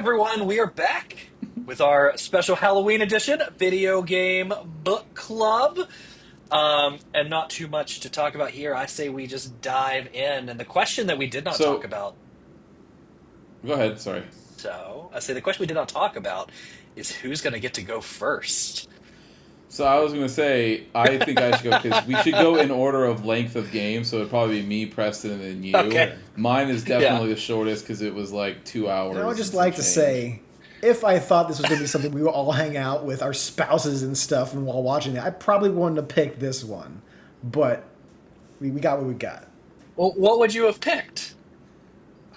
everyone, we are back with our special Halloween edition video game book club. And not too much to talk about here. I say we just dive in. And the question that we did not talk So, about, go ahead. Sorry. I say the question we did not talk about is who's going to get to go first. So I was gonna say I think I should go because we should go in order of length of game. So it'd probably be me, Preston, and then you. Okay. Okay. Mine is Yeah. definitely the shortest because it was like 2 hours And I would and just some like to change. say, if I thought this was going to be something we would all hang out with our spouses and stuff and while watching it, I probably wouldn't have picked this one. But we got what we got. Well, what would you have picked?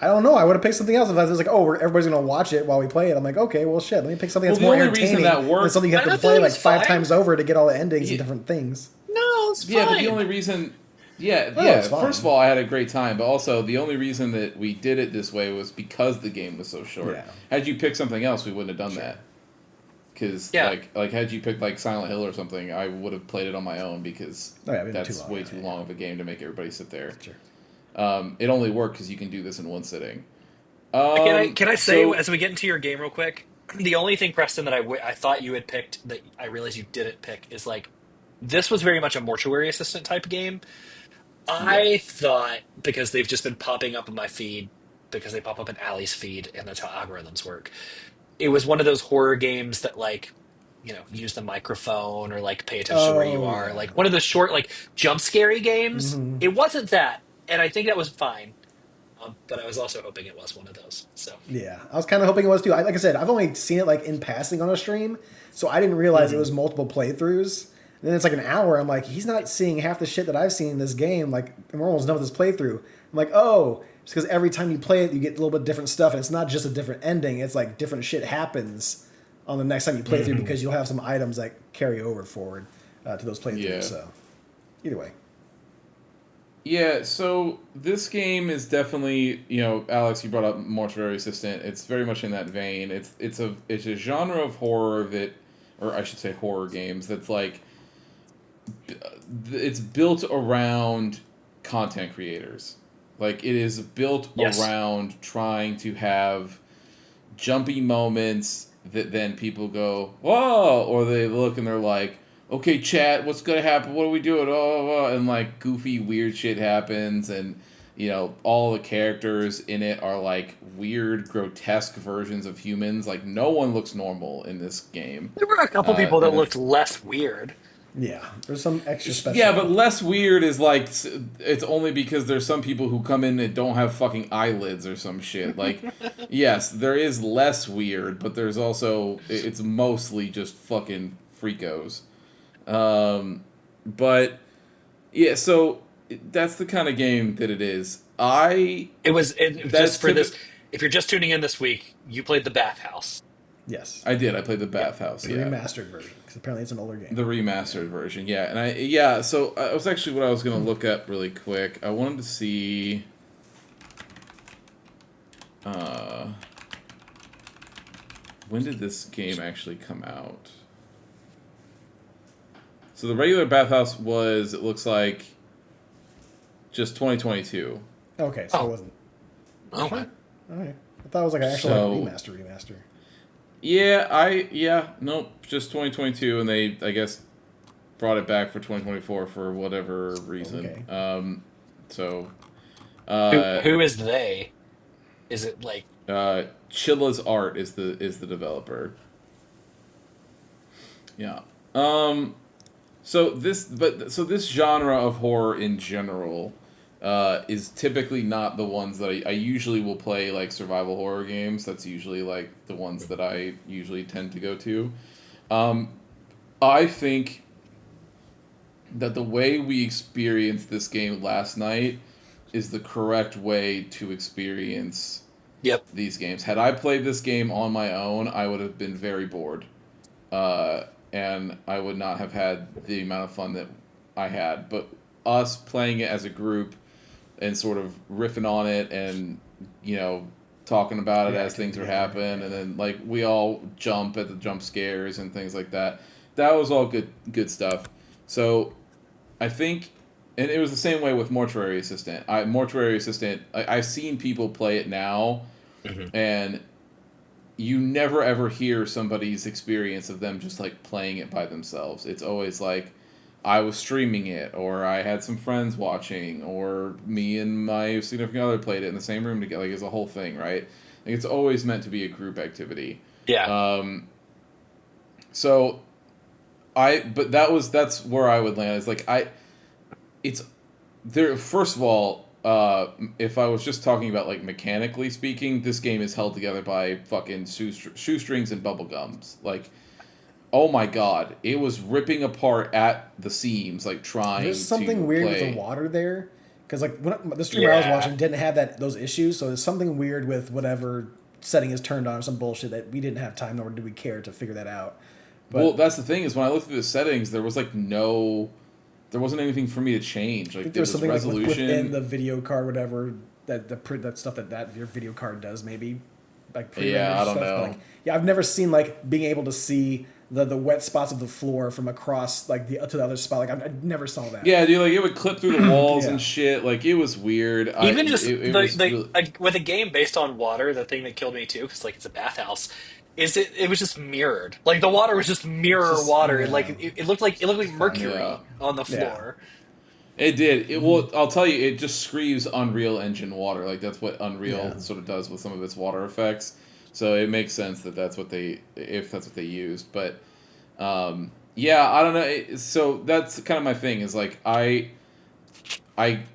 I don't know. I would have picked something else if I was like, oh, everybody's going to watch it while we play it. I'm like, okay, well, shit. Let me pick something Well, that's the more only reason entertaining that worked- than something you have I to thought play it like was five fine. times over to get all the endings Yeah. and different things. No, it's fine. Yeah, but the only reason, yeah, Oh, yeah. it's fine. First of all, I had a great time, but also the only reason that we did it this way was because the game was so short. Yeah. Had you picked something else, we wouldn't have done that. Because Yeah. like had you picked like Silent Hill or something, I would have played it on my own because Oh, yeah, it'd been that's too long, way yeah, too yeah. long of a game to make everybody sit there. Sure. It only worked because you can do this in one sitting. Can I say So as we get into your game real quick? The only thing, Preston, that I thought you had picked that I realized you didn't pick is like this was very much a mortuary assistant type game. yeah, I thought because they've just been popping up in my feed because they pop up in Allie's feed and that's how algorithms work. It was one of those horror games that like use the microphone or like pay attention to where you Oh, are, yeah. like one of those short like jump scary games. Hmm. It wasn't that, and I think that was fine. But I was also hoping it was one of those. So. Yeah, I was kind of hoping it was too. Like I said, I've only seen it like in passing on a stream, so I didn't realize it Mhm. was multiple playthroughs. And then it's like an hour. I'm like, he's not seeing half the shit that I've seen in this game. Like, we're almost done with this playthrough. I'm like, oh, it's because every time you play it, you get a little bit different stuff, and it's not just a different ending. It's like different shit happens on the next time you play through Mhm. because you'll have some items that carry over forward to those playthroughs. yeah. So, either way, Yeah, so this game is definitely, Alex, you brought up Mortuary Assistant. It's very much in that vein. It's a genre of horror that, or I should say horror games that's like it's built around content creators. Like it is built Yes. around trying to have jumpy moments that then people go, whoa, or they look and they're like, okay, chat, what's gonna happen? What are we doing? Oh, and like goofy, weird shit happens, and all the characters in it are like weird, grotesque versions of humans. Like no one looks normal in this game, There were a couple people that and looked less weird. yeah, there's some extra yeah, special. but less weird is like it's only because there's some people who come in and don't have fucking eyelids or some shit. Like, yes, there is less weird, but there's also it's mostly just fucking freakos. But yeah, so that's the kind of game that it is. Just That's for typ- this. If you're just tuning in this week, you played the Bathhouse. Yes, I did. I played the Yeah. Bathhouse. the Yeah. remastered version because apparently it's an older game. The remastered version, yeah, so it was actually what I was gonna look up really quick. I wanted to see, uh, when did this game actually come out? So the regular Bathhouse was, it looks like, just 2022. Okay, so Oh. it wasn't. Okay. All right. I thought it was like an actual So- like, remaster. Nope, just 2022, and they, I guess, brought it back for 2024 for whatever reason. Okay. So, Who is they? Is it like Chilla's Art is the developer. Yeah. So this genre of horror in general is typically not the ones that I usually will play, like survival horror games. That's usually like the ones that I usually tend to go to. I think that the way we experienced this game last night is the correct way to experience Yep. these games. Had I played this game on my own, I would have been very bored. And I would not have had the amount of fun that I had. But us playing it as a group and sort of riffing on it and, talking about it as things were happening, and then, like, we all jump at the jump scares and things like that. That was all good stuff. So, I think... And it was the same way with Mortuary Assistant. I've seen people play it now, Mhm. and you never ever hear somebody's experience of them just like playing it by themselves. It's always like I was streaming it, or I had some friends watching, or me and my significant other played it in the same room together. Like it's a whole thing, right? Like it's always meant to be a group activity. Yeah. So that's where I would land. It's like it's there. First of all, if I was just talking about like mechanically speaking, this game is held together by fucking shoestrings and bubble gums. Like, oh my god, it was ripping apart at the seams, like trying. There's something to weird play. with the water there, because like the streamer I was Yeah. watching didn't have those issues. So there's something weird with whatever setting is turned on or some bullshit that we didn't have time nor did we care to figure that out. But Well, that's the thing is when I looked through the settings, there was like there wasn't anything for me to change. I Like think there there's was something like resolution. within the video card, whatever that stuff that your video card does, maybe like Yeah, I don't stuff. But, know. like, yeah, I've never seen like being able to see the wet spots of the floor from across like to the other spot. Like I never saw that. Yeah, dude, like it would clip through the walls Yeah. and shit. Like it was weird. Even just it was really- with a game based on water, the thing that killed me too, because like it's a bathhouse, is it was just mirrored. Like the water was just mirror Just- water. yeah. Like it looked like mercury Yeah. on the Yeah. floor. It did. Well, I'll tell you, it just screams Unreal Engine water. Like that's what Unreal Yeah. sort of does with some of its water effects. So it makes sense that that's what they used. But yeah, I don't know. So that's kind of my thing. Is like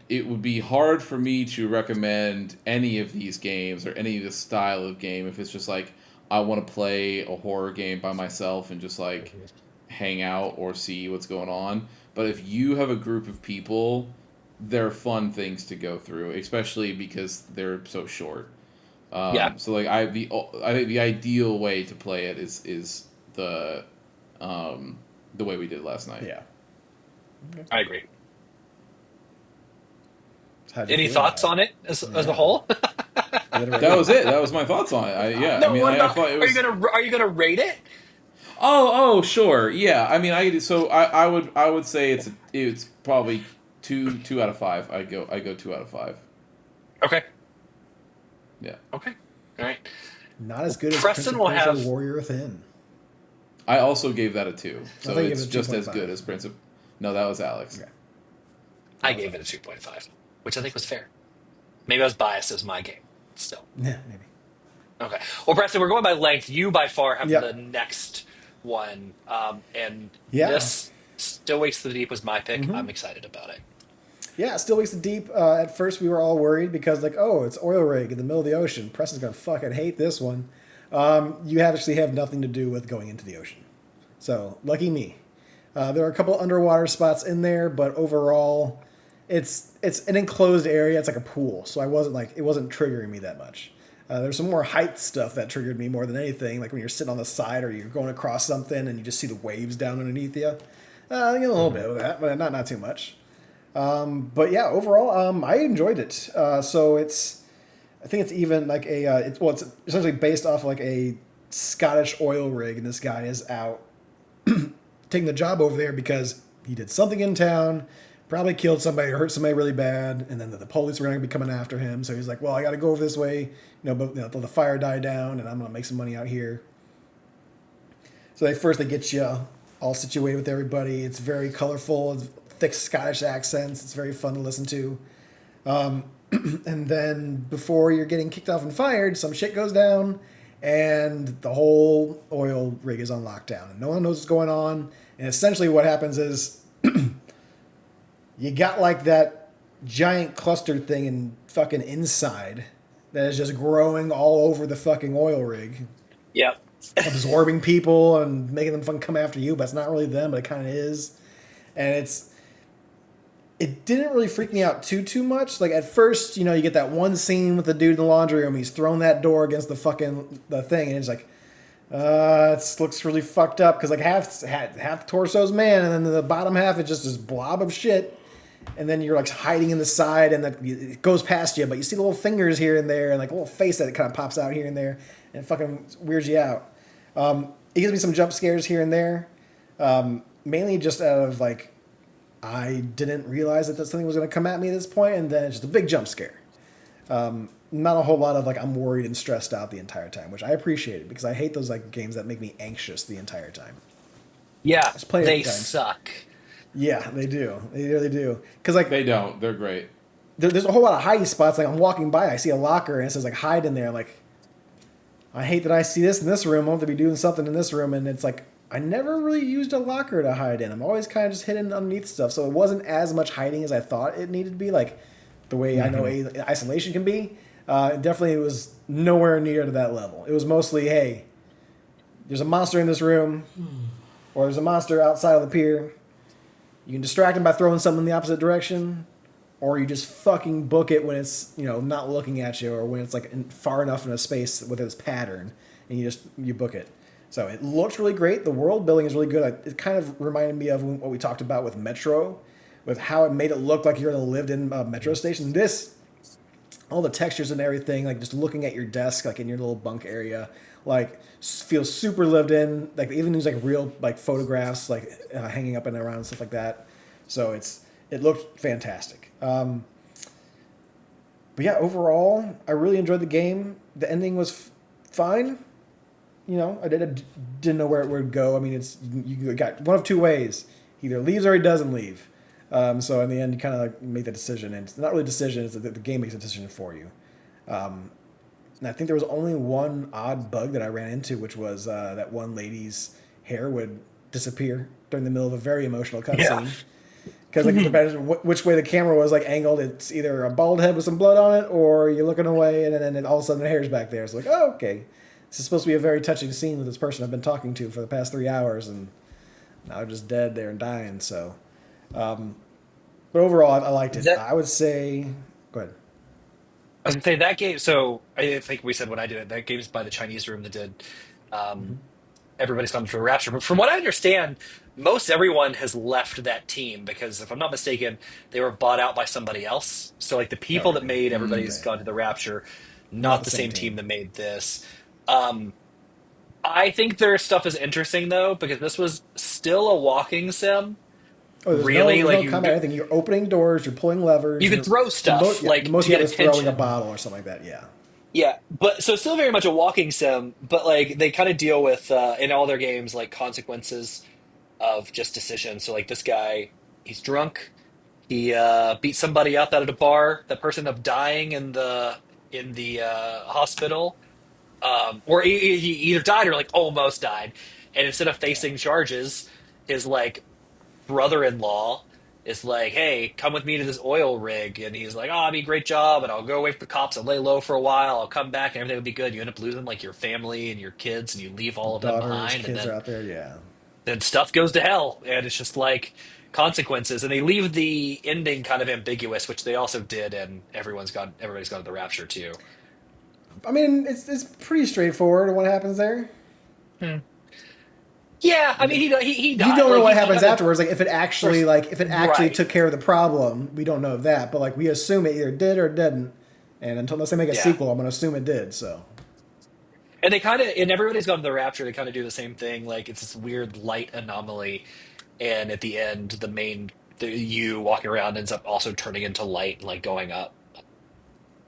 it would be hard for me to recommend any of these games or any of this style of game if it's just like I want to play a horror game by myself and just like hang out or see what's going on. But if you have a group of people, they're fun things to go through, especially because they're so short. Yeah. So like I think the ideal way to play it is the way we did last night. Yeah. I agree. How'd you Any feel thoughts about on it as a whole? it? That was it. That was my thoughts on it. No, I mean, what I about- thought it was. Are you gonna rate it? Oh, sure, yeah. I mean, I would say it's probably two out of 5. I go 2 out of 5. Okay. Yeah. Okay. All right. Not as good as Preston Prince will of Persia have- Warrior Within. I also gave that a 2, I so think it it's was a just as 2.5. good as Prince of. No, that was Alex. Okay. I gave it a 2.5, which I think was fair. Maybe I was biased as my game. Still. Yeah, maybe. Okay. Well, Preston, we're going by length. You by far have Yep. the next one, and Yeah. this Still Wakes to the Deep was my pick. Mm-hmm. I'm excited about it. Yeah, Still Wakes the Deep. At first, we were all worried because, like, oh, it's oil rig in the middle of the ocean. Preston's gonna fucking hate this one. You actually have nothing to do with going into the ocean, so lucky me. There are a couple underwater spots in there, but overall, it's an enclosed area. It's like a pool, so it wasn't triggering me that much. There's some more height stuff that triggered me more than anything, like when you're sitting on the side or you're going across something and you just see the waves down underneath you. I get a little bit of that, but not too much. But yeah, overall, I enjoyed it. So I think it's even like it's essentially based off like a Scottish oil rig, and this guy is out taking the job over there because he did something in town, probably killed somebody or hurt somebody really bad, and then the police were going to be coming after him. So he's like, well, I got to go over this way, but till the fire die down, and I'm going to make some money out here. So they get you all situated with everybody. It's very colorful, it's thick Scottish accents. It's very fun to listen to. And then before you're getting kicked off and fired, some shit goes down, and the whole oil rig is on lockdown, and no one knows what's going on. And essentially, what happens is you got like that giant cluster thing in fucking inside that is just growing all over the fucking oil rig, Yep. absorbing people and making them fucking come after you, but it's not really them, but it kind of is. And it didn't really freak me out too much. Like at first, you get that one scene with the dude in the laundry room. He's throwing that door against the thing, and it's like, it looks really fucked up because like half the torso's man, and then the bottom half is just this blob of shit. And then you're like hiding in the side, and it goes past you, but you see the little fingers here and there, and like a little face that kind of pops out here and there, and it fucking weirds you out. It gives me some jump scares here and there, mainly just out of like, I didn't realize that something was going to come at me at this point, and then it's just a big jump scare. not a whole lot of like I'm worried and stressed out the entire time, which I appreciate because I hate those like games that make me anxious the entire time. Yeah, There's plenty they of times. suck. Yeah, they do. They really do. Because like They don't. They're great. there's a whole lot of hidey spots. Like I'm walking by, I see a locker and it says like hide in there. Like I hate that I see this in this room. I want to be doing something in this room, and it's like I never really used a locker to hide in. I'm always kind of just hidden underneath stuff, so it wasn't as much hiding as I thought it needed to be. Like the way I know isolation can be. Definitely, it was nowhere near to that level. It was mostly, hey, there's a monster in this room, or there's a monster outside of the pier. You can distract him by throwing something in the opposite direction, or you just fucking book it when it's not looking at you, or when it's like far enough in a space with its pattern, and you book it. So it looks really great. The world building is really good. It kind of reminded me of what we talked about with Metro, with how it made it look like you're lived in a metro station. This, all the textures and everything, like just looking at your desk, like in your little bunk area, like feels super lived in. Like they even use like real like photographs, like hanging up and around and stuff like that. So it looked fantastic. But yeah, overall, I really enjoyed the game. The ending was fine. Didn't know where it would go. I mean, you got one of two ways: he either leaves or he doesn't leave. So in the end, you kind of like make the decision, and it's not really a decision; it's that the game makes a decision for you. And I think there was only one odd bug that I ran into, which was that one lady's hair would disappear during the middle of a very emotional cutscene. Yeah. Because like it depends which way the camera was like angled. It's either a bald head with some blood on it, or you're looking away, and then all of a sudden the hair's back there. It's like, oh, okay. This is supposed to be a very touching scene with this person I've been talking to for the past 3 hours, and now they're just dead there and dying. So, but overall, I liked it. I would say, go ahead. I was gonna say that game. So I think we said when I did it, that game's by the Chinese room that did um, Mhm. Everybody's Gone to a Rapture. But from what I understand, most everyone has left that team because, if I'm not mistaken, they were bought out by somebody else. So like the Oh, people that really? made Everybody's Okay. Gone to the Rapture, Not not the the same same team. team that made this. Um, I think their stuff is interesting though because this was still a walking sim. Oh, Really, there's like no combat. Anything. You're opening doors. You're pulling levers. you could throw stuff The like most to you have get is throwing a attention. bottle or something like that. Yeah. Yeah, but so still very much a walking sim, but like they kind of deal with in all their games like consequences of just decisions. So like this guy, he's drunk. He beat somebody up at a bar. That person ended up dying in the hospital, or he either died or like almost died. And instead of Yeah. facing charges, his like brother-in-law is like, "Hey, come with me to this oil rig," and he's like, "Oh, it'd be a great job, and I'll go away from the cops. I'll lay low for a while. I'll come back, and everything will be good." You end up losing like your family and your kids, and you leave all of them Daughters, behind, and kids are out there. Yeah. then stuff goes to hell, and it's just like consequences. And they leave the ending kind of ambiguous, which they also did, and everybody's gone to the rapture too. I mean, it's pretty straightforward what happens there. Hmm. Yeah, I mean, he You died. don't know Like what he happens kind of afterwards. Like first, if it actually right? took care of the problem, we don't know that. But like we assume it either did or didn't. And unless they make a Yeah. sequel, I'm gonna assume it did. So And they kind of, and everybody's gone to the rapture. They kind of do the same thing. Like it's this weird light anomaly, and at the end, you walking around ends up also turning into light, like going up.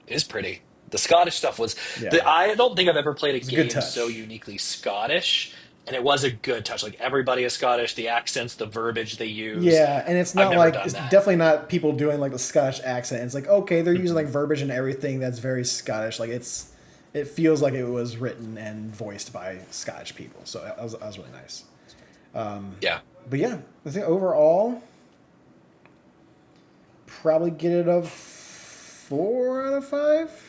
It is pretty. The Scottish stuff was. yeah, I don't think I've ever played a it's a good game so touch. uniquely Scottish, and it was a good touch. Like everybody is Scottish. The accents, the verbiage they use. Yeah, and it's I've not never like done it's that. definitely not people doing like the Scottish accent. It's like okay, they're using Mhm. like verbiage and everything that's very Scottish. Like it feels like it was written and voiced by Scottish people. So that was really nice. Yeah. But yeah, I think overall probably get it a 4 out of 5.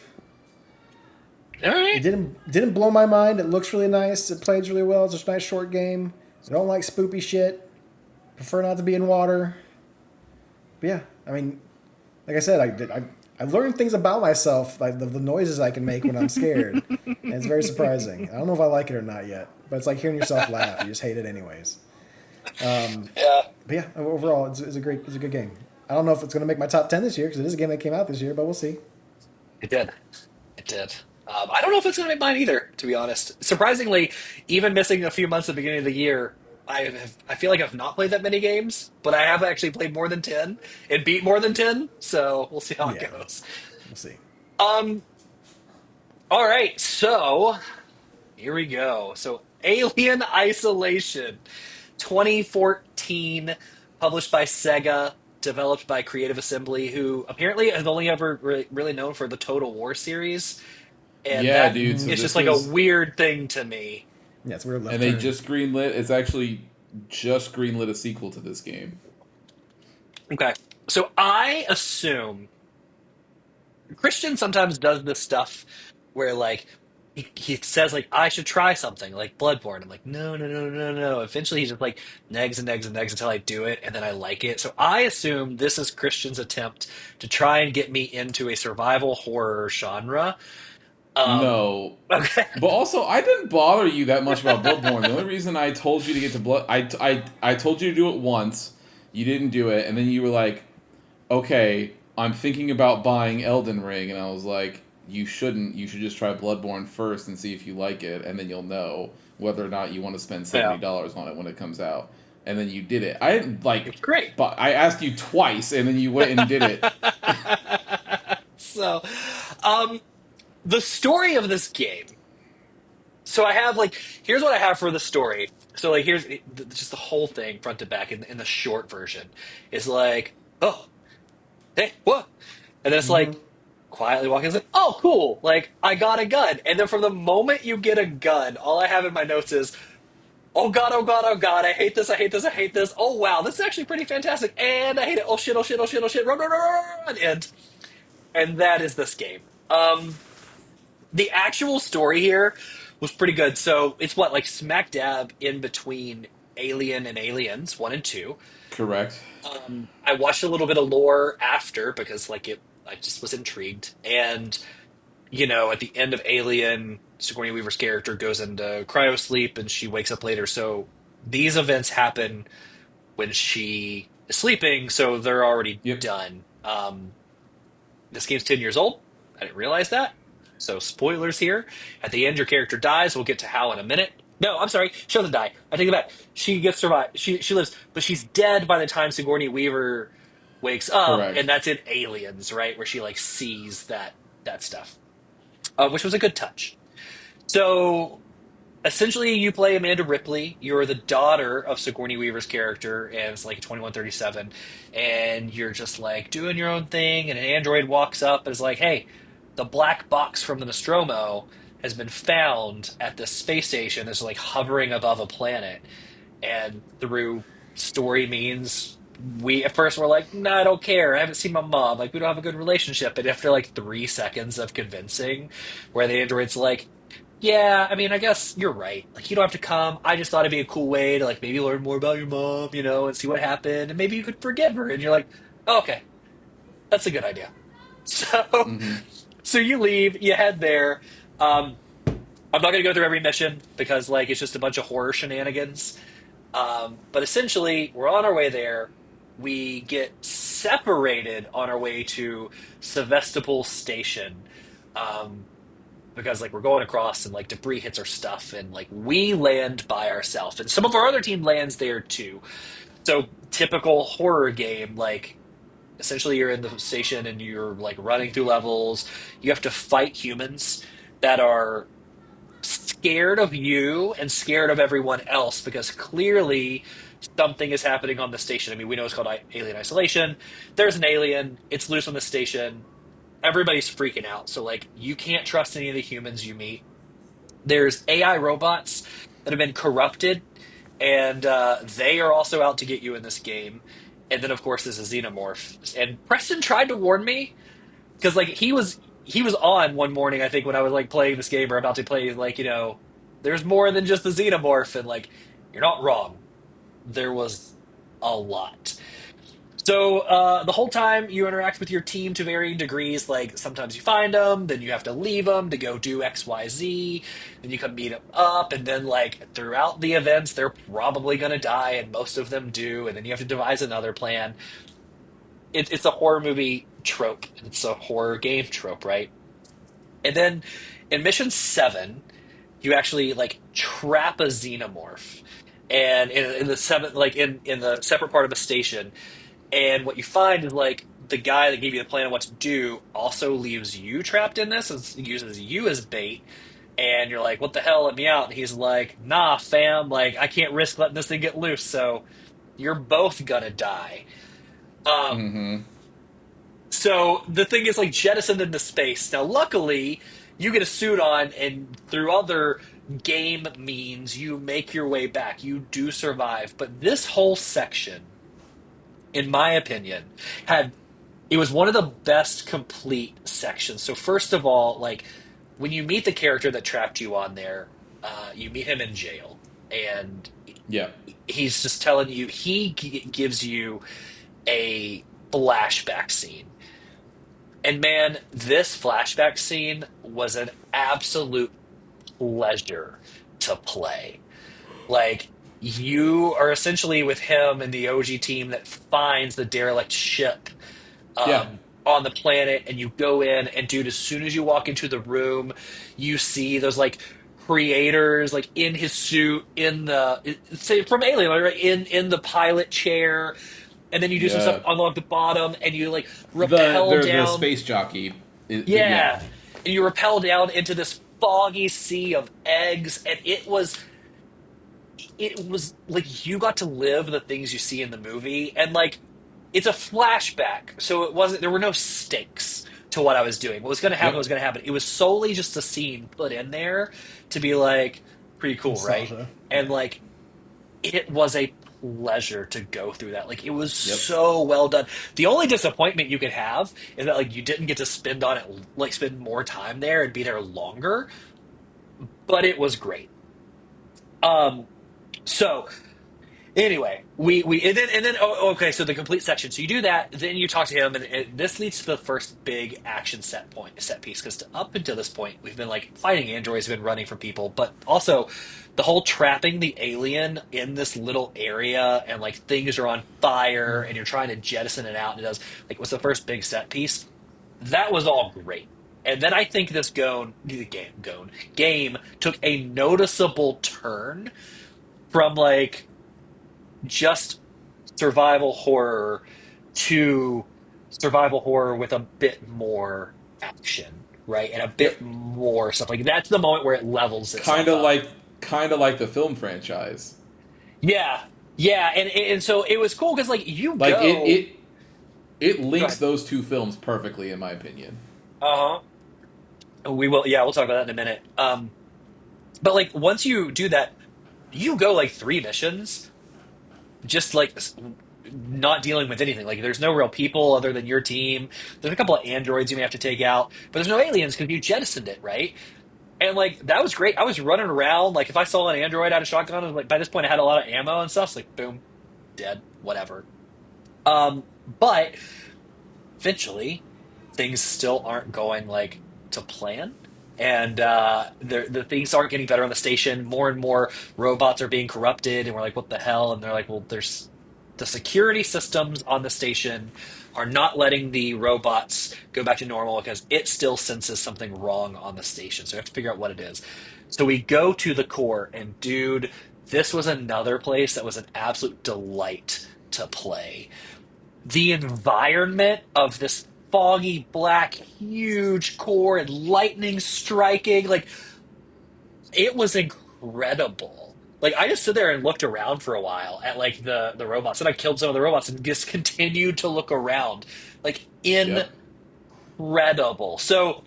All It right. didn't blow my mind. It looks really nice. It plays really well. It's just a nice short game. I don't like spoopy shit. Prefer not to be in water. But yeah, I mean, like I said, I learned things about myself, like the noises I can make when I'm scared, and it's very surprising. I don't know if I like it or not yet, but it's like hearing yourself laugh. You just hate it anyways. Yeah. But yeah, overall, it's a good game. I don't know if it's going to make my top 10 this year because it is a game that came out this year, but we'll see. It did. It did. I don't know if it's going to make mine either, to be honest. Surprisingly, even missing a few months at the beginning of the year, I feel like I've not played that many games, but I have actually played more than 10 and beat more than 10, so we'll see how it Yeah, goes. we'll see. Um, All right, so here we go. So, Alien Isolation, 2014, published by Sega, developed by Creative Assembly, who apparently have only ever really known for the Total War series, and Yeah, that dude. So Mm-hmm. is just this like a was, weird thing to me. Yeah, it's a weird and left they turn. just greenlit. It's actually just greenlit a sequel to this game. Okay, so I assume Christian sometimes does this stuff where like he says like I should try something like Bloodborne. I'm like no no no no no. Eventually he's just like negs and negs and negs until I do it and then I like it. So I assume this is Christian's attempt to try and get me into a survival horror genre. Um, No, okay, but also I didn't bother you that much about Bloodborne. The only reason I told you to get to I told you to do it once. You didn't do it, and then you were like, "Okay, I'm thinking about buying Elden Ring," and I was like, "You shouldn't. You should just try Bloodborne first and see if you like it, and then you'll know whether or not you want to spend yeah, $70 on it when it comes out." And then you did it. I didn't like, it's great. but I asked you twice, and then you went and did it. So, um, the story of this game. So I have like here's what I have for the story. So like here's just the whole thing front to back in the short version is like oh hey what and then it's Mm-hmm. like quietly walking it's like oh cool like I got a gun and then from the moment you get a gun all I have in my notes is oh god oh god oh god I hate this I hate this I hate this oh wow this is actually pretty fantastic and I hate it oh shit oh shit oh shit oh shit run run run run, run and that is this game. The actual story here was pretty good. So it's what like smack dab in between Alien and Aliens 1 and 2. Correct. I watched a little bit of lore after because like I just was intrigued. And at the end of Alien, Sigourney Weaver's character goes into cryo sleep and she wakes up later. So these events happen when she is sleeping, so they're already Yep. done. This game's 10 years old. I didn't realize that. So, spoilers here. At the end, your character dies. We'll get to how in a minute. No, I'm sorry. She doesn't die. I take it back. She gets survived. She lives, but she's dead by the time Sigourney Weaver wakes up, and Correct. that's in Aliens, right? Where she like sees that stuff, which was a good touch. So essentially, you play Amanda Ripley. You're the daughter of Sigourney Weaver's character, and it's like 2137, and you're just like doing your own thing. And an android walks up and is like, "Hey, the black box from the Nostromo has been found at this space station that's like hovering above a planet." And through story means we at first were like, "No, I don't care. I haven't seen my mom. Like, we don't have a good relationship." And after like 3 seconds of convincing, where the android's like, yeah, I mean, I guess you're right. Like, you don't have to come. I just thought it'd be a cool way to, like, maybe learn more about your mom, and see what happened, and maybe you could forgive her. And you're like, oh, okay, that's a good idea. So, Mm-hmm. so you leave, you head there. Um, I'm not going to go through every mission because, like, it's just a bunch of horror shenanigans. But essentially, we're on our way there. We get separated on our way to Sevastopol Station. Um, because like we're going across and like debris hits our stuff and like we land by ourselves and some of our other team lands there too. So typical horror game, like essentially you're in the station and you're like running through levels. You have to fight humans that are scared of you and scared of everyone else because clearly something is happening on the station. I mean, we know it's called Alien Isolation. There's an alien, it's loose on the station. Everybody's freaking out. So like you can't trust any of the humans you meet. There's AI robots that have been corrupted, and they are also out to get you in this game. And then of course there's a xenomorph. And Preston tried to warn me because like he was on one morning I think when I was like playing this game or about to play like there's more than just the xenomorph and like you're not wrong. There was a lot. So the whole time you interact with your team to varying degrees. Like sometimes you find them, then you have to leave them to go do X, Y, Z. Then you come meet them up, and then like throughout the events, they're probably gonna die, and most of them do. And then you have to devise another plan. It's a horror movie trope. It's a horror game trope, right? And then in mission 7, you actually like trap a xenomorph, and in the seventh, like in the separate part of a station and what you find is like the guy that gave you the plan of what to do also leaves you trapped in this and uses you as bait. And you're like, what the hell, let me out. And he's like, nah, fam, like, I can't risk letting this thing get loose. So you're both gonna die. Um, Mm-hmm. so the thing is like jettisoned into space. Now, luckily, you get a suit on, and through other game means, you make your way back. You do survive. But this whole section, in my opinion, had it was one of the best complete sections. So first of all, like when you meet the character that trapped you on there, you meet him in jail, and Yeah. he's just telling you gives you a flashback scene. And man, this flashback scene was an absolute pleasure to play. Like, you are essentially with him and the OG team that finds the derelict ship Yeah. on the planet, and you go in, and dude, as soon as you walk into the room, you see those like creators like in his suit in the say from Alien, right, in the pilot chair, and then you do some stuff Yeah. unlock the bottom, and you like rappel The down. space jockey. Yeah. Yeah. And you rappel down into this foggy sea of eggs, and it was like you got to live the things you see in the movie, and like it's a flashback, so it wasn't there were no stakes to what I was doing. What was going to happen Yep. was going to happen. It was solely just a scene put in there to be like pretty cool, right? Nostalgia. And Yeah. like it was a pleasure to go through that. Like it was Yep. so well done. The only disappointment you could have is that like you didn't get to spend more time there and be there longer, but it was great. Um so anyway, we and then okay, so the complete section. So you do that, then you talk to him, and this leads to the first big action set piece. Because up until this point, we've been like fighting androids, we've been running from people, but also the whole trapping the alien in this little area, and like things are on fire, and you're trying to jettison it out, and it does like was the first big set piece. That was all great. And then I think this game took a noticeable turn from like just survival horror to survival horror with a bit more action, right? And a Yep. bit more stuff. Like that's the moment where it levels Kind itself of up. like kind of like the film franchise. Yeah. Yeah, and so it was cool because like you Like go it go links ahead. those two films perfectly in my opinion. Uh-huh. We will, yeah, we'll talk about that in a minute. But like once you do that, you go like three missions just like not dealing with anything. Like there's no real people other than your team. There's a couple of androids you may have to take out, but there's no aliens because you jettisoned it, right? And like that was great. I was running around like if I saw an android out of shotgun, and like by this point I had a lot of ammo and stuff. It's like boom, dead, whatever. But eventually things still aren't going like to plan. And the things aren't getting better on the station. More and more robots are being corrupted, and we're like, "What the hell?" And they're like, "Well, there's the security systems on the station are not letting the robots go back to normal because it still senses something wrong on the station. So we have to figure out what it is." So we go to the core, and dude, this was another place that was an absolute delight to play. The environment of this foggy black huge core and lightning striking, like it was incredible. Like I just stood there and looked around for a while at like the robots, and I killed some of the robots and just continued to look around, like Yep. incredible. So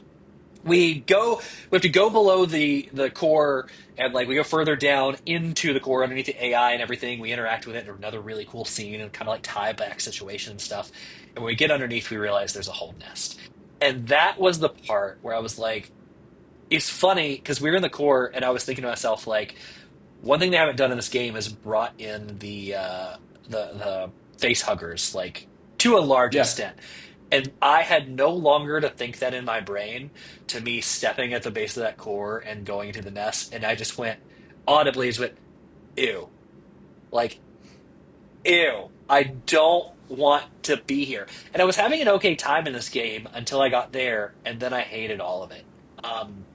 we have to go below the core, and like we go further down into the core underneath the AI and everything. We interact with it in another really cool scene and kind of like tie back situation and stuff. And when we get underneath, we realize there's a whole nest. And that was the part where I was like, it's funny because we were in the core, and I was thinking to myself like, one thing they haven't done in this game is brought in the face huggers like to a large Yeah. extent. And I had no longer to think that in my brain to me stepping at the base of that core and going into the nest, and I just went audibly just went, ew. Like, ew. I don't want to be here. And I was having an okay time in this game until I got there, and then I hated all of it. Um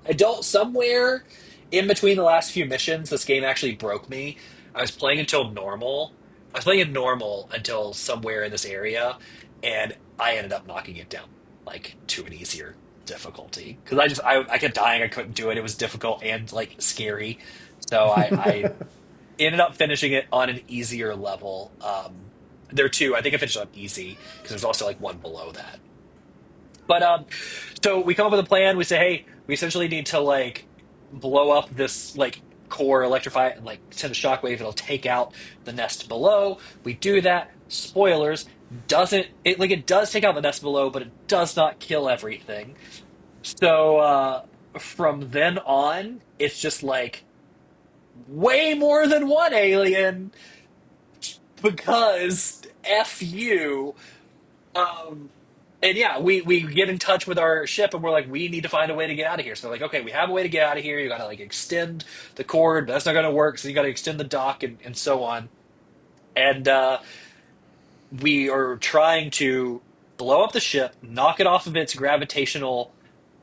I don't somewhere in between the last few missions, this game actually broke me. I was playing until normal, I was playing in normal until somewhere in this area, and I ended up knocking it down like to an easier difficulty because I kept dying. I couldn't do it. It was difficult and like scary. So I ended up finishing it on an easier level. There are two. I think I finished it on easy because there's also like one below that. But so we come up with a plan. We say, hey, we essentially need to like blow up this like core, electrify it, and like send a shockwave. It'll take out the nest below. We do that. Spoilers, doesn't it like it does take out the nest below, but it does not kill everything. So from then on, it's just like way more than one alien because F you. Um, and yeah, we get in touch with our ship and we're like, we need to find a way to get out of here. So they're like, okay, we have a way to get out of here. You gotta like extend the cord, but that's not gonna work, so you gotta extend the dock and so on. And we are trying to blow up the ship, knock it off of its gravitational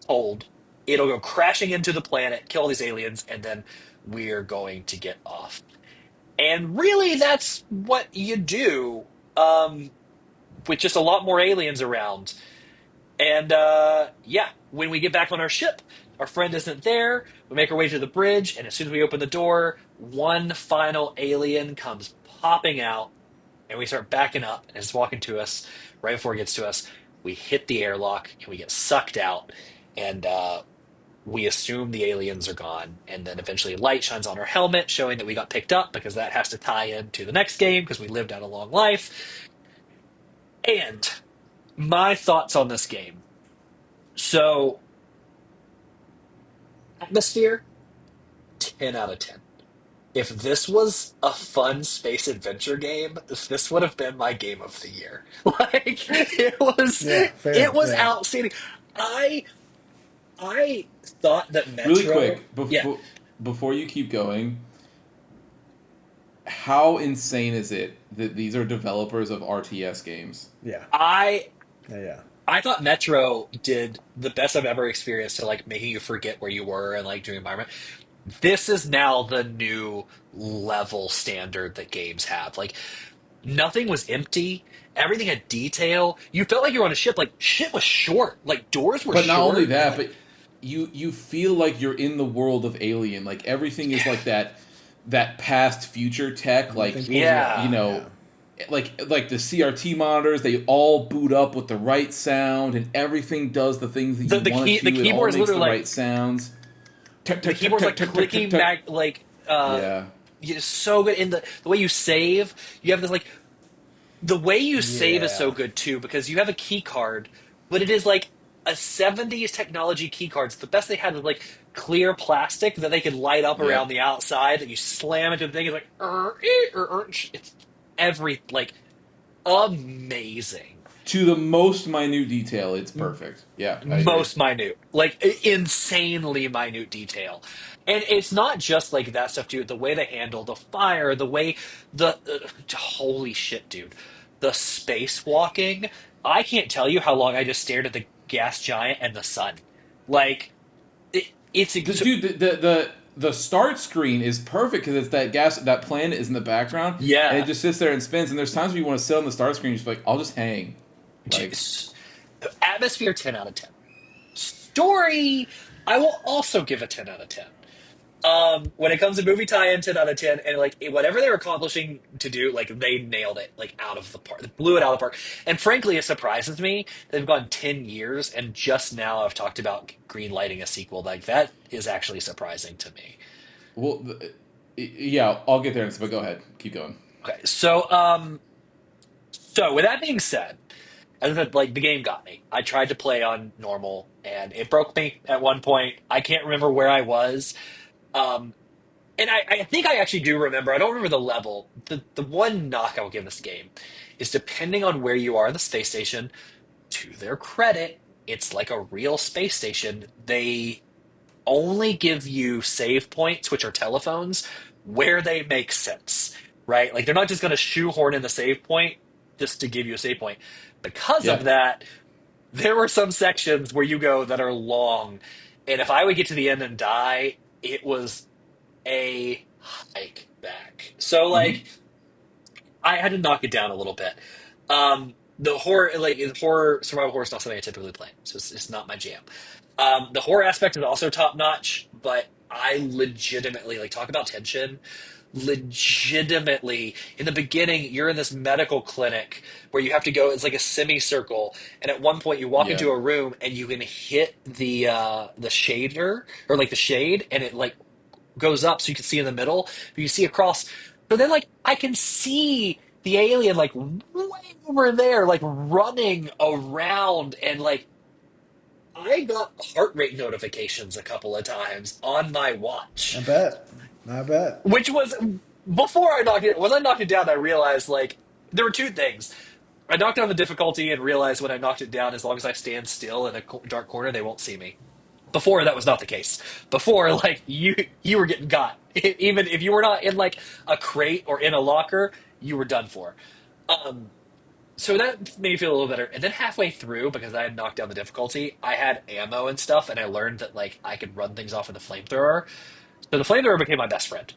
hold. It'll go crashing into the planet, kill these aliens, and then we're going to get off. And really that's what you do. With just a lot more aliens around. And yeah, when we get back on our ship, our friend isn't there. We make our way to the bridge, and as soon as we open the door, one final alien comes popping out, and we start backing up, and it's walking to us. Right before it gets to us, we hit the airlock, and we get sucked out, and we assume the aliens are gone. And then eventually, light shines on our helmet, showing that we got picked up because that has to tie into the next game because we lived out a long life. And my thoughts on this game. So, atmosphere, 10 out of 10. If this was a fun space adventure game, this would have been my game of the year. Like Yeah, it fair. was Yeah. outstanding. I I thought that Really Metro, quick, yeah, before you keep going, how insane is it that these are developers of RTS games? Yeah. I Yeah. Yeah. I thought Metro did the best I've ever experienced to like making you forget where you were and like doing environment. This is now the new level standard that games have. Like nothing was empty. Everything had detail. You felt like you were on a ship. Like shit was short. Like doors were But not only short, and that, like but you feel like you're in the world of Alien. Like everything is like that past future tech. Like, Nothing pulls you out. you yeah, know, Yeah. like the CRT monitors, they all boot up with the right sound, and everything does the things that you want it the to. It all keyboard is makes literally the like right sounds. Tuck, the tuck, tuck, keyboard's tuck, like tuck, tuck, tuck, clicking tuck. back like Yeah, it's so good in the way you save. You have this like the way you save is so Yeah. good too because you have a key card, but it is like a 70s technology key card. So the best they had was like clear plastic that they could light up around yep. the outside that you slam into the thing. It's like it's every like amazing. To the most minute detail, it's perfect. Yeah, I agree. Most minute, like insanely minute detail. And it's not just like that stuff, dude. The way they handle the fire, the way the holy shit, dude, the spacewalking. I can't tell you how long I just stared at the gas giant and the sun. Like it's Dude, the start screen is perfect because it's that planet is in the background, and it yeah. just sits there and spins. And there's times when you want to sit on the start screen, you're just like, I'll just hang. Like, Just, atmosphere 10 out of 10. Story, I will also give a 10 out of 10. When it comes to movie tie-in, 10 out of 10, and like whatever they were accomplishing to do, like they nailed it, like out of the park. They blew it out of the park. And frankly, it surprises me they've gone 10 years, and just now I've talked about green lighting a sequel. Like that is actually surprising to me. well, yeah, I'll get there. But go ahead, keep going. Okay, so with that being said, as I said, like the game got me. I tried to play on normal, and it broke me at one point. I can't remember where I was. Um, And I think I actually do remember. I don't remember the level. The one knock I will give this game is depending on where you are in the space station. To their credit, it's like a real space station. They only give you save points, which are telephones, where they make sense, right? Like they're not just going to shoehorn in the save point just to give you a save point. Because of Yeah. that, there were some sections where you go that are long, and if I would get to the end and die, it was a hike back. So Mm-hmm. like I had to knock it down a little bit. The horror, like horror, survival horror is not something I typically play, so it's not my jam. The horror aspect is also top notch, but I legitimately like talk about tension. Legitimately, in the beginning, you're in this medical clinic where you have to go. It's like a semicircle, and at one point, you walk Yeah. into a room and you can hit the shader or like the shade, and it like goes up so you can see in the middle, but you see across. So then, like, I can see the alien like way over there, like running around, and like I got heart rate notifications a couple of times on my I watch, bet. I bet. which was before I knocked it. When I knocked it down, I realized like there were two things. I knocked down the difficulty and realized when I knocked it down, as long as I stand still in a dark corner, they won't see me. Before that was not the case. Before, like you were getting got. Even if you were not in like a crate or in a locker, you were done for. Um, so that made me feel a little better. And then halfway through, because I had knocked down the difficulty, I had ammo and stuff, and I learned that like I could run things off with the flamethrower. So the flamethrower became my best friend.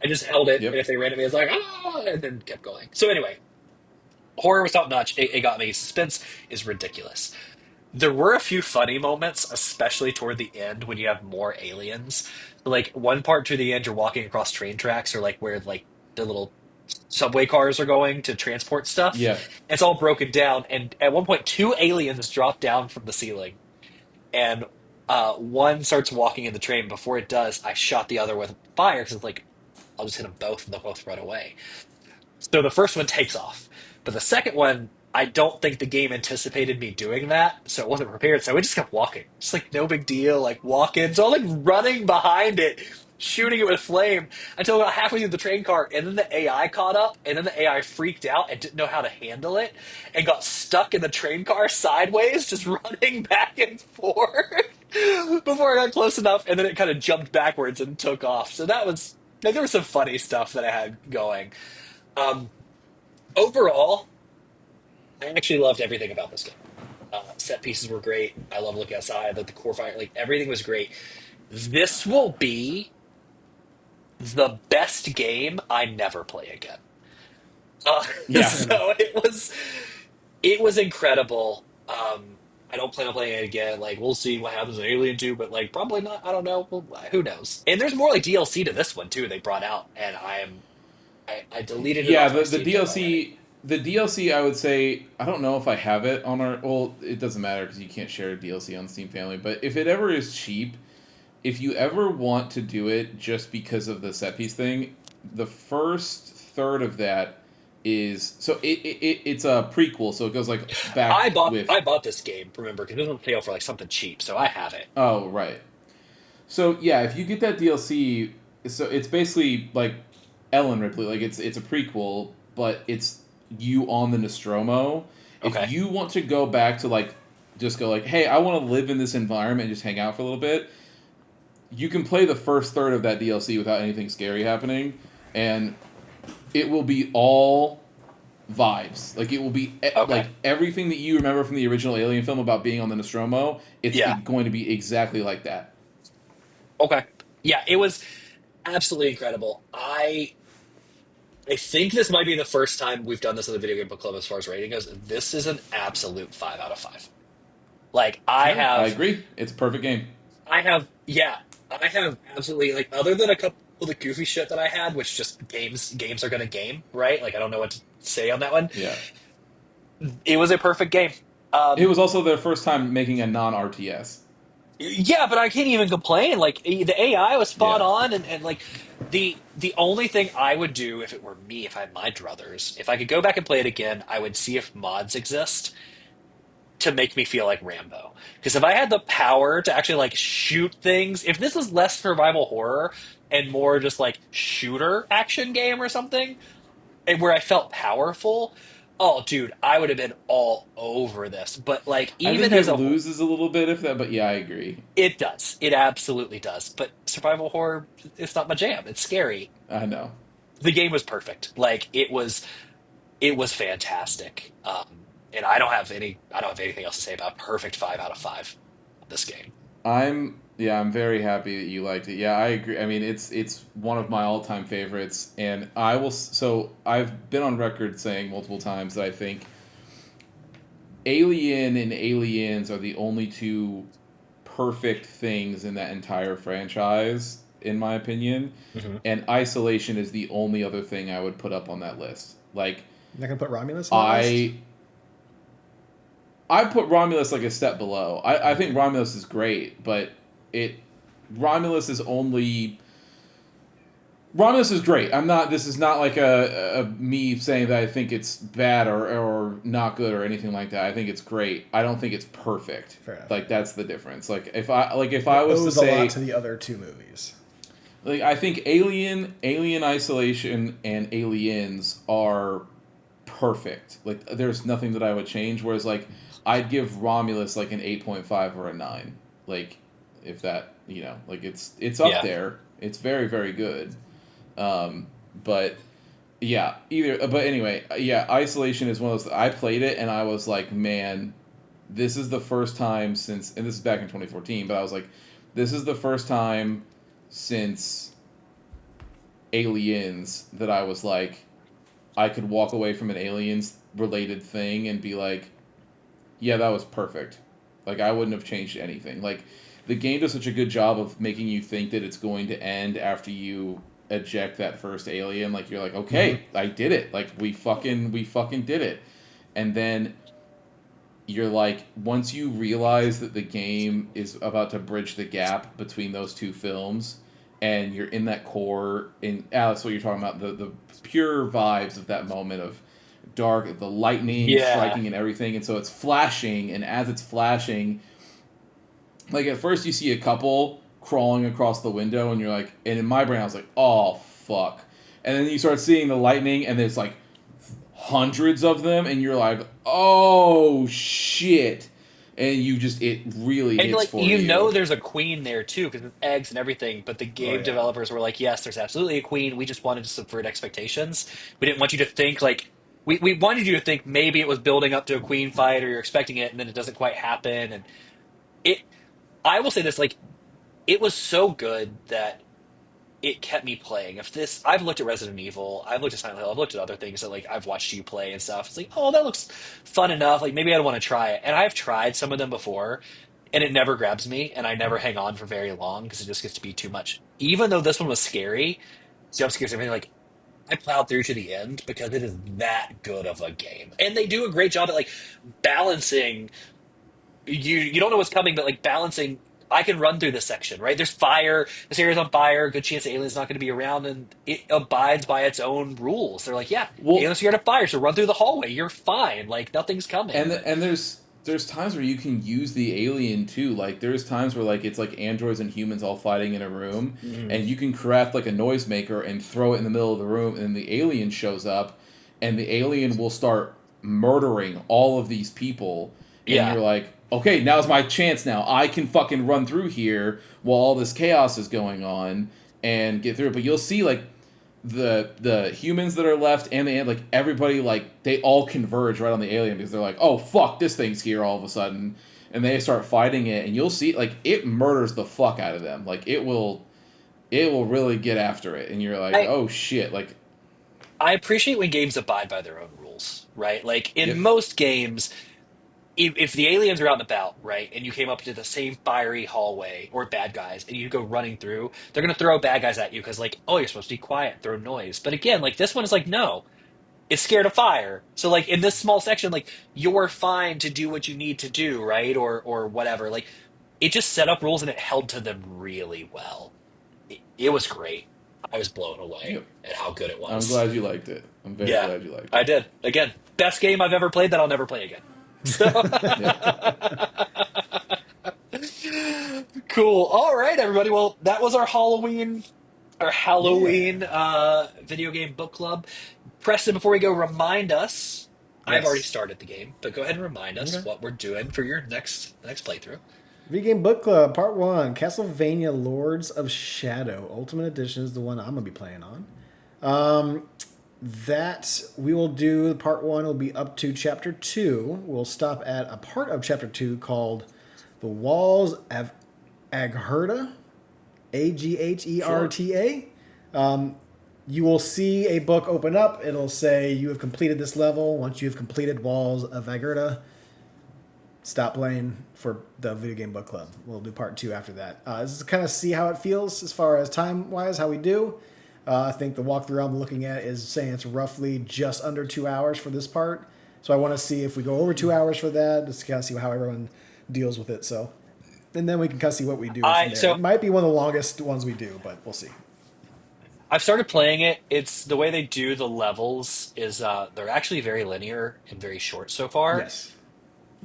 I just held it, and Yep. if they ran at me, I was like, ah, and then kept going. So anyway, horror was top notch. It got me. Suspense is ridiculous. There were a few funny moments, especially toward the end when you have more aliens. Like one part to the end, you're walking across train tracks, or like where like the little subway cars are going to transport stuff. Yeah. It's all broken down, and at one point, two aliens drop down from the ceiling, and one starts walking in the train. Before it does, I shot the other with fire because it's like I'll just hit them both, and they'll both run away. So the first one takes off, but the second one, I don't think the game anticipated me doing that, so it wasn't prepared. So we just kept walking, just like no big deal, like walking. So I'm like running behind it, shooting it with flame until about halfway through the train car, and then the AI caught up, and then the AI freaked out and didn't know how to handle it, and got stuck in the train car sideways, just running back and forth before I got close enough, and then it kind of jumped backwards and took off. So that was like there was some funny stuff that I had going. Um, Overall, I actually loved everything about this game. Set pieces were great. I love looking outside. Like the core fire, like everything was great. This will be the best game I never play again. Yeah. Fair enough. So it was incredible. I don't plan on playing it again. Like we'll see what happens in Alien 2, but like probably not. I don't know. Well, who knows? And there's more like DLC to this one too. They brought out, and I deleted it Yeah, off my the Steam deck already. DLC I would say I don't know if I have it on our well it doesn't matter because you can't share DLC on Steam Family, but if it ever is cheap, if you ever want to do it just because of the set piece thing, the first third of that is so it's a prequel, so it goes like back I bought with I bought this game, remember, because it was on sale for like something cheap, so I have it. oh right. So yeah, if you get that DLC, so it's basically like Ellen Ripley, like it's a prequel, but it's you on the Nostromo. If Okay. you want to go back to like just go like, hey, I want to live in this environment and just hang out for a little bit, you can play the first third of that DLC without anything scary happening, and it will be all vibes. Like it will be Okay. like everything that you remember from the original Alien film about being on the Nostromo. It's Yeah. going to be exactly like that. Okay. Yeah, it was absolutely incredible. I think this might be the first time we've done this in the Video Game Book Club as far as rating goes. This is an absolute 5 out of 5. Like Yeah, I agree. It's a perfect game. yeah, I have absolutely like other than a couple of the goofy shit that I had, which just games are gonna game, right? Like I don't know what to say on that one. Yeah. It was a perfect game. It Um, was also their first time making a non RTS. Yeah, but I can't even complain. Like the AI was spot Yeah. on, and like the only thing I would do if it were me, if I had my druthers, if I could go back and play it again, I would see if mods exist to make me feel like Rambo. Because if I had the power to actually like shoot things, if this is less survival horror and more just like shooter action game or something, and where I felt powerful, oh dude, I would have been all over this. But like I even think as it a loses a little bit if that, but yeah, I agree. it does. It absolutely does. But survival horror, it's not my jam. It's scary. I know. The game was perfect. Like it was fantastic. And I don't have anything else to say about perfect 5 out of 5 this game. I'm very happy that you liked it. Yeah, I agree. I mean, it's one of my all-time favorites, and I've been on record saying multiple times that I think Alien and Aliens are the only two perfect things in that entire franchise, in my opinion. Hmm. And Isolation is the only other thing I would put up on that list. Like You're not gonna put Romulus on that list? I I put Romulus like a step below. I think Romulus is great, but it Romulus is only Romulus is great. I'm not. This is not like a me saying that I think it's bad or not good or anything like that. I think it's great. I don't think it's perfect. Fair enough. Like that's the difference. Like if I was to Owes a say lot to the other two movies. like I think Alien Isolation, and Aliens are perfect. Like there's nothing that I would change. Whereas like I'd give Romulus like an 8.5 or a 9. Like if that like it's up Yeah. there. It's very very good. But yeah, but anyway, yeah, Isolation is one of those. I played it and I was like, man, this is the first time since, and this is back in 2014. But I was like, this is the first time since Aliens that I was like, I could walk away from an Aliens related thing and be like, yeah, that was perfect. Like I wouldn't have changed anything. Like the game does such a good job of making you think that it's going to end after you eject that first alien. Like you're like, okay, I did it. Like we fucking did it. And then you're like, once you realize that the game is about to bridge the gap between those two films, and you're in that core, in Alex, what you're talking about, the pure vibes of that moment of dark, the lightning Yeah. striking and everything, and so it's flashing, and as it's flashing, like at first you see a couple crawling across the window, and you're like, and in my brain I was like, oh fuck, and then you start seeing the lightning, and there's like hundreds of them, and you're like, oh shit, and it really And hits like for you know, there's a queen there too because eggs and everything. But the game yeah. developers were like, "Yes, there's absolutely a queen. We just wanted to subvert expectations. We didn't want you to think like we wanted you to think maybe it was building up to a queen fight or you're expecting it and then it doesn't quite happen." And it, I will say this, like it was so good that it kept me playing. If this, I've looked at Resident Evil, I've looked at Silent Hill, I've looked at other things that like I've watched you play and stuff. It's like, oh, that looks fun enough. Like maybe I'd want to try it. And I've tried some of them before, and it never grabs me, and I never hang on for very long because it just gets to be too much. Even though this one was scary, jump scares, everything, like I plowed through to the end because it is that good of a game, and they do a great job at like balancing you don't know what's coming, but like balancing. I can run through this section, right? There's fire. This area's on fire. Good chance the alien's not going to be around, and it abides by its own rules. They're like, yeah, Well, alien's scared of fire, so run through the hallway. You're fine. Like nothing's coming. and there's times where you can use the alien too. Like there's times where like it's like androids and humans all fighting in a room, and you can craft like a noisemaker and throw it in the middle of the room, and the alien shows up, and the alien will start murdering all of these people, and Yeah. you're like, okay, now's my chance. Now I can fucking run through here while all this chaos is going on and get through it. But you'll see like the humans that are left and the like everybody like they all converge right on the alien because they're like, oh fuck, this thing's here all of a sudden, and they start fighting it, and you'll see like it murders the fuck out of them. Like it will really get after it, and you're like, I oh shit, like I appreciate when games abide by their own rules, right? Like in yep. most games, if the aliens are out and about, right, and you came up to the same fiery hallway or bad guys, and you go running through, they're gonna throw bad guys at you because, like, oh, you're supposed to be quiet, throw noise. But again, like this one is like, no, it's scared of fire. So like in this small section, like you're fine to do what you need to do, right, or whatever. Like it just set up rules and it held to them really well. It was great. I was blown away Yep. at how good it I'm was. glad you liked it. I'm very Yeah, glad you liked I it. did. Again, best game I've ever played that I'll never play again. So cool. All right, everybody. Well, that was our Halloween video game book club. Preston, before we go, remind us. I've already Yes. started the game, but go ahead and remind us Okay. what we're doing for your next playthrough. Video Game Book Club Part 1, Castlevania Lords of Shadow. Ultimate Edition is the one I'm going to be playing on. That we will do, Part 1 will be up to Chapter 2. We'll stop at a part of Chapter 2 called The Walls of Agherta, Agherta. You will see a book open up. It'll say you have completed this level. Once you have completed Walls of Agherta, stop playing for the Video Game Book Club. We'll do part 2 after that. This is to kind of see how it feels as far as time-wise, how we do. I think the walkthrough I'm looking at is saying it's roughly just under 2 hours for this part. So I want to see if we go over 2 hours for that, just to kind of see how everyone deals with it. So, and then we can kind of see what we do from there. So It might be one of the longest ones we do, but we'll see. I've started playing it. It's the way they do the levels is they're actually very linear and very short so far. Yes.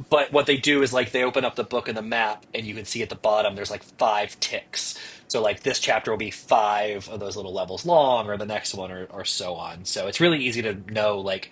But what they do is like they open up the book and the map, and you can see at the bottom there's like 5 ticks. So like this chapter will be 5 of those little levels long, or the next one, or so on. So it's really easy to know like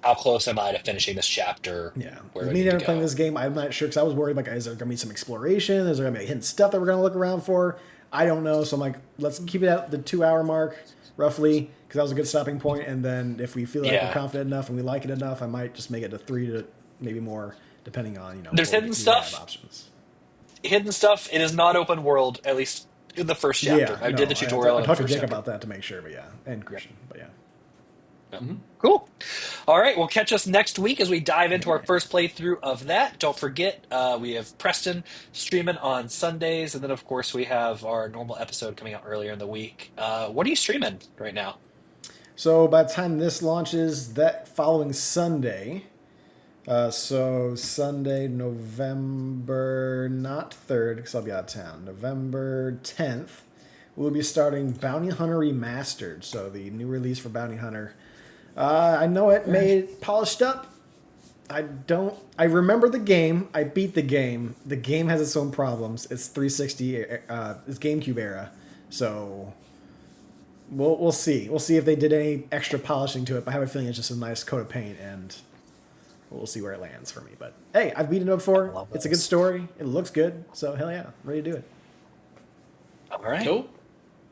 how close am I to finishing this chapter. Yeah. Where With I me need to never playing go. this game, I'm not sure because I was worried like, is there going to be some exploration? Is there going to be hidden stuff that we're going to look around for? I don't know. So I'm like, let's keep it at the 2 hour mark roughly because that was a good stopping point. And then if we feel like we're confident enough and we like it enough, I might just make it to 3 to maybe more, depending on There's what hidden we stuff. have options. Hidden stuff. It is not open world, at least in the first chapter. I did the tutorial. I in talked the to first Jake chapter. about that to make sure, but yeah, and Christian, but yeah. Cool. All right, well, catch us next week as we dive into our first playthrough of that. Don't forget, we have Preston streaming on Sundays, and then, of course, we have our normal episode coming out earlier in the week. What are you streaming right now? So by the time this launches, that following Sunday, so Sunday, November, not 3rd, because I'll be out of town, November 10th, we'll be starting Bounty Hunter Remastered, so the new release for Bounty Hunter. I know it made polished up. I remember the game. I beat the game. The game has its own problems. It's 360, it's GameCube era. So we'll see. We'll see if they did any extra polishing to it. But I have a feeling it's just a nice coat of paint, and we'll see where it lands for me. But hey, I've beaten it before. It's a good story. It looks good. So hell yeah, ready to do it. All right. Cool.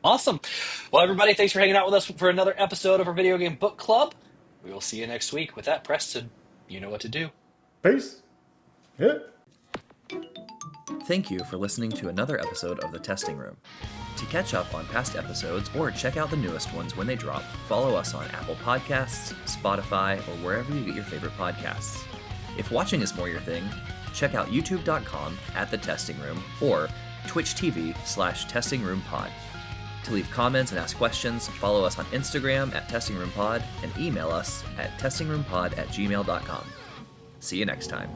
Awesome. Well, everybody, thanks for hanging out with us for another episode of our Video Game Book Club. We will see you next week. With that, Preston, you know what to do. Peace. Yeah. Thank you for listening to another episode of The Testing Room. To catch up on past episodes or check out the newest ones when they drop, follow us on Apple Podcasts, Spotify, or wherever you get your favorite podcasts. If watching is more your thing, check out youtube.com/thetestingroom or Twitch TV/testingroompod. To leave comments and ask questions, follow us on Instagram @testingroompod and email us at testingroompod@gmail.com. See you next time.